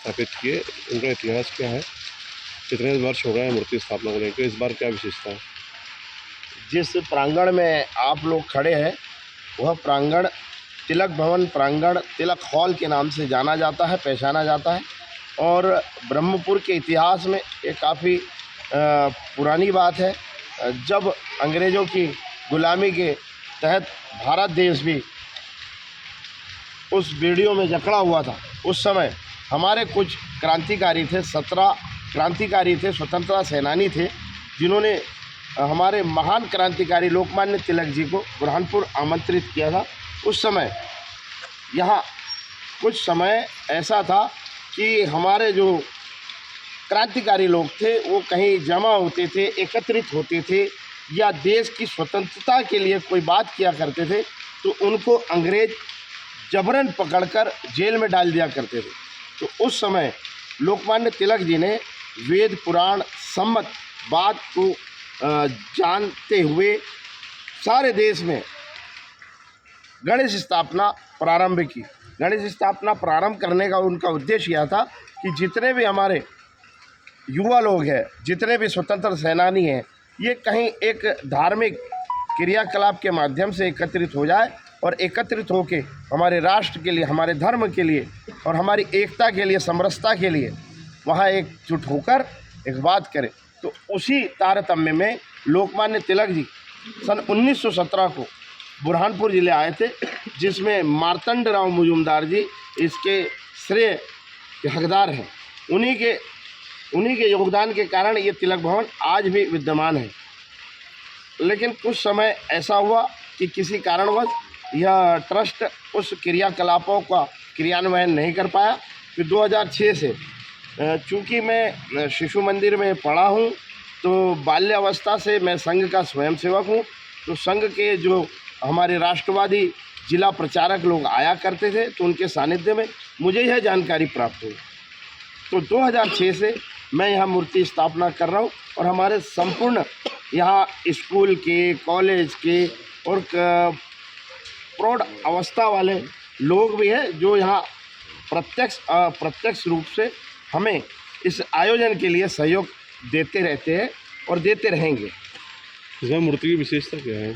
स्थापित किए, उनका इतिहास क्या है, कितने वर्ष हो गए हैं मूर्ति स्थापना को लेकर, इस बार क्या विशेषता है? जिस प्रांगण में आप लोग खड़े हैं वह प्रांगण तिलक भवन प्रांगण, तिलक हॉल के नाम से जाना जाता है, पहचाना जाता है। और ब्रह्मपुर के इतिहास में ये काफ़ी पुरानी बात है। जब अंग्रेज़ों की गुलामी के तहत भारत देश भी उस बेड़ियों में जकड़ा हुआ था, उस समय हमारे कुछ क्रांतिकारी थे, 17 क्रांतिकारी थे, स्वतंत्रता सेनानी थे, जिन्होंने हमारे महान क्रांतिकारी लोकमान्य तिलक जी को बुरहानपुर आमंत्रित किया था। उस समय यहाँ कुछ समय ऐसा था कि हमारे जो क्रांतिकारी लोग थे वो कहीं जमा होते थे, एकत्रित होते थे, या देश की स्वतंत्रता के लिए कोई बात किया करते थे तो उनको अंग्रेज जबरन पकड़कर जेल में डाल दिया करते थे। तो उस समय लोकमान्य तिलक जी ने वेद पुराण सम्मत बात को जानते हुए सारे देश में गणेश स्थापना प्रारंभ की। गणेश स्थापना प्रारंभ करने का उनका उद्देश्य यह था कि जितने भी हमारे युवा लोग हैं, जितने भी स्वतंत्र सेनानी हैं, ये कहीं एक धार्मिक क्रियाकलाप के माध्यम से एकत्रित हो जाए और एकत्रित होके हमारे राष्ट्र के लिए, हमारे धर्म के लिए और हमारी एकता के लिए, समरसता के लिए वहाँ एकजुट होकर एक बात करें। तो उसी तारतम्य में लोकमान्य तिलक जी सन 1917 को बुरहानपुर ज़िले आए थे, जिसमें मार्तंड राव मुजुमदार जी इसके श्रेय के हकदार हैं। उन्हीं के योगदान के कारण ये तिलक भवन आज भी विद्यमान है। लेकिन कुछ समय ऐसा हुआ कि किसी कारणवश यह ट्रस्ट उस क्रियाकलापों का क्रियान्वयन नहीं कर पाया। फिर 2006 से चूँकि मैं शिशु मंदिर में पढ़ा हूँ, तो बाल्यावस्था से मैं संघ का स्वयंसेवक हूँ। तो संघ के जो हमारे राष्ट्रवादी जिला प्रचारक लोग आया करते थे, तो उनके सानिध्य में मुझे यह जानकारी प्राप्त हुई। तो 2006 से मैं यहाँ मूर्ति स्थापना कर रहा हूँ और हमारे संपूर्ण यहाँ स्कूल के, कॉलेज के और प्रौढ़ अवस्था वाले लोग भी हैं जो यहाँ प्रत्यक्ष रूप से हमें इस आयोजन के लिए सहयोग देते रहते हैं और देते रहेंगे। इसमें मूर्ति की विशेषता क्या है?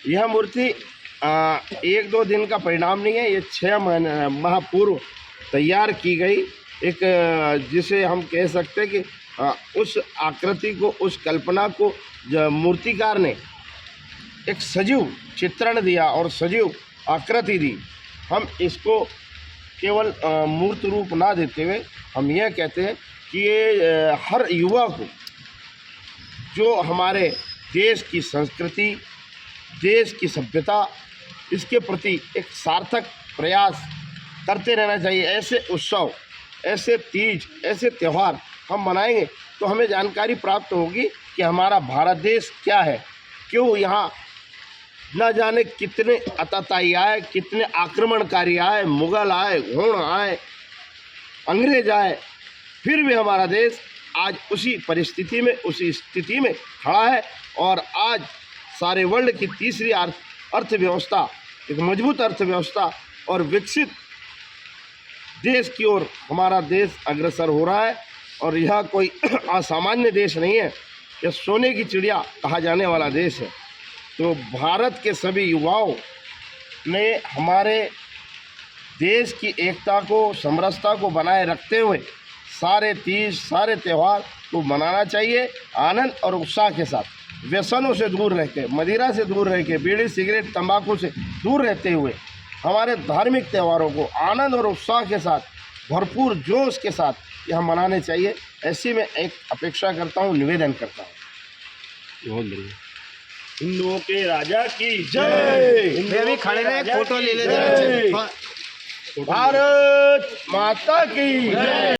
यह मूर्ति 1-2 दिन का परिणाम नहीं है, ये 6 माह पूर्व तैयार की गई एक, जिसे हम कह सकते हैं कि उस आकृति को, उस कल्पना को मूर्तिकार ने एक सजीव चित्रण दिया और सजीव आकृति दी। हम इसको केवल मूर्त रूप ना देते हुए हम यह कहते हैं कि ये हर युवा को जो हमारे देश की संस्कृति, देश की सभ्यता, इसके प्रति एक सार्थक प्रयास करते रहना चाहिए। ऐसे उत्सव, ऐसे तीज, ऐसे त्यौहार हम मनाएंगे तो हमें जानकारी प्राप्त होगी कि हमारा भारत देश क्या है, क्यों यहाँ न जाने कितने अताताई आए, कितने आक्रमणकारी आए, मुग़ल आए, घोड़ आए, अंग्रेज आए, फिर भी हमारा देश आज उसी परिस्थिति में, उसी स्थिति में खड़ा है। और आज सारे वर्ल्ड की तीसरी अर्थव्यवस्था, एक मजबूत अर्थव्यवस्था और विकसित देश की ओर हमारा देश अग्रसर हो रहा है। और यह कोई असामान्य देश नहीं है, यह सोने की चिड़िया कहा जाने वाला देश है। तो भारत के सभी युवाओं ने हमारे देश की एकता को, समरसता को बनाए रखते हुए सारे तीज, सारे त्यौहार को मनाना चाहिए आनंद और उत्साह के साथ, व्यसनों से दूर रह के, मदिरा से दूर रह के, बीड़ी सिगरेट तंबाकू से दूर रहते हुए हमारे धार्मिक त्यौहारों को आनंद और उत्साह के साथ, भरपूर जोश के साथ यह मनाने चाहिए। ऐसी मैं एक अपेक्षा करता हूँ, निवेदन करता हूँ। बहुत बढ़िया। हिंदुओं के राजा की जय। मैं भी खड़े रहे, फोटो ले ले। भारत माता की जय।